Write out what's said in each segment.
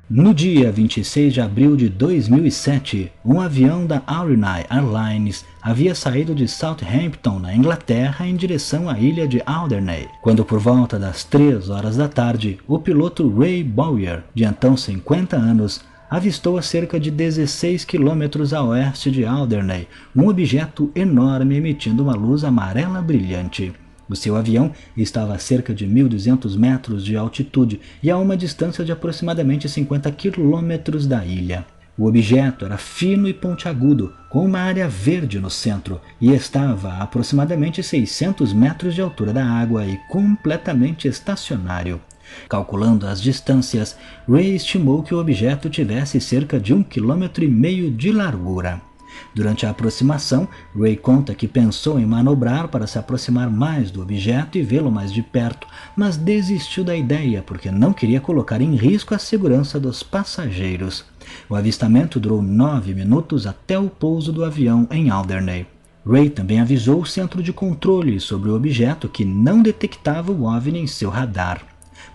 No dia 26 de abril de 2007, um avião da Aurigny Airlines havia saído de Southampton, na Inglaterra, em direção à ilha de Alderney, quando por volta das 3 horas da tarde, o piloto Ray Bowyer, de então 50 anos, avistou a cerca de 16 quilômetros a oeste de Alderney um objeto enorme emitindo uma luz amarela brilhante. O seu avião estava a cerca de 1.200 metros de altitude e a uma distância de aproximadamente 50 quilômetros da ilha. O objeto era fino e pontiagudo, com uma área verde no centro, e estava a aproximadamente 600 metros de altura da água e completamente estacionário. Calculando as distâncias, Ray estimou que o objeto tivesse cerca de 1,5 km de largura. Durante a aproximação, Ray conta que pensou em manobrar para se aproximar mais do objeto e vê-lo mais de perto, mas desistiu da ideia porque não queria colocar em risco a segurança dos passageiros. O avistamento durou 9 minutos até o pouso do avião em Alderney. Ray também avisou o centro de controle sobre o objeto que não detectava o OVNI em seu radar.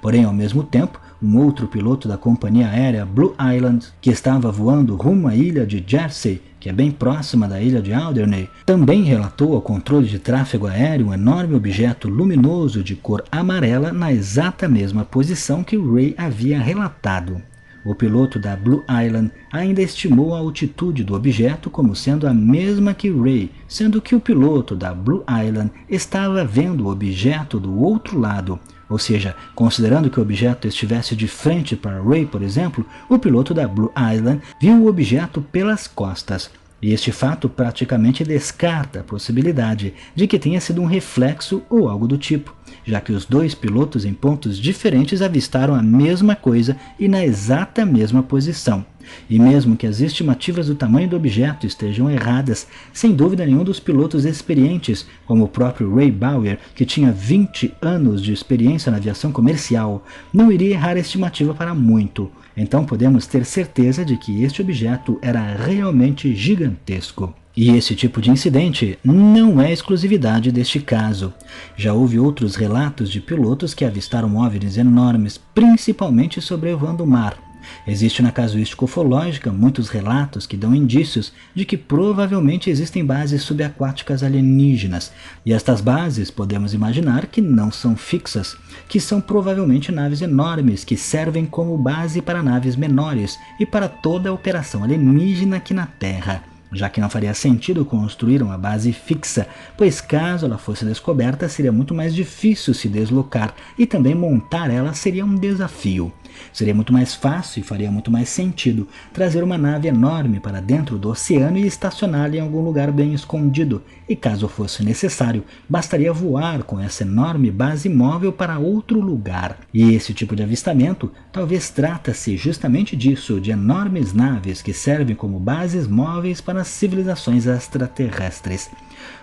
Porém, ao mesmo tempo, um outro piloto da companhia aérea Blue Island, que estava voando rumo à ilha de Jersey, que é bem próxima da ilha de Alderney, também relatou ao controle de tráfego aéreo um enorme objeto luminoso de cor amarela na exata mesma posição que Ray havia relatado. O piloto da Blue Island ainda estimou a altitude do objeto como sendo a mesma que Ray, sendo que o piloto da Blue Island estava vendo o objeto do outro lado. Ou seja, considerando que o objeto estivesse de frente para Ray, por exemplo, o piloto da Blue Island viu o objeto pelas costas. E este fato praticamente descarta a possibilidade de que tenha sido um reflexo ou algo do tipo, já que os dois pilotos em pontos diferentes avistaram a mesma coisa e na exata mesma posição. E mesmo que as estimativas do tamanho do objeto estejam erradas, sem dúvida nenhum dos pilotos experientes, como o próprio Ray Bowyer, que tinha 20 anos de experiência na aviação comercial, não iria errar a estimativa para muito. Então podemos ter certeza de que este objeto era realmente gigantesco. E esse tipo de incidente não é exclusividade deste caso. Já houve outros relatos de pilotos que avistaram OVNIs enormes, principalmente sobrevoando o mar. Existe na casuística ufológica muitos relatos que dão indícios de que provavelmente existem bases subaquáticas alienígenas, e estas bases podemos imaginar que não são fixas, que são provavelmente naves enormes que servem como base para naves menores e para toda a operação alienígena aqui na Terra, já que não faria sentido construir uma base fixa, pois caso ela fosse descoberta seria muito mais difícil se deslocar e também montar ela seria um desafio. Seria muito mais fácil e faria muito mais sentido trazer uma nave enorme para dentro do oceano e estacioná-la em algum lugar bem escondido, e caso fosse necessário, bastaria voar com essa enorme base móvel para outro lugar. E esse tipo de avistamento talvez trata-se justamente disso, de enormes naves que servem como bases móveis para as civilizações extraterrestres.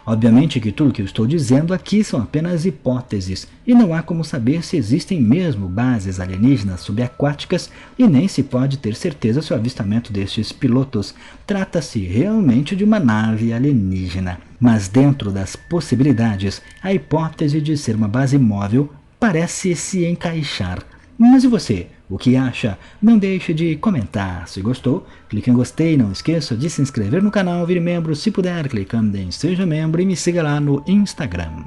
Obviamente que tudo que eu estou dizendo aqui são apenas hipóteses, e não há como saber se existem mesmo bases alienígenas subaquáticas, e nem se pode ter certeza se o avistamento destes pilotos trata-se realmente de uma nave alienígena. Mas dentro das possibilidades, a hipótese de ser uma base móvel parece se encaixar. Mas e você? O que acha? Não deixe de comentar. Se gostou, clique em gostei, não esqueça de se inscrever no canal, vire membro se puder, clicando em seja membro e me siga lá no Instagram.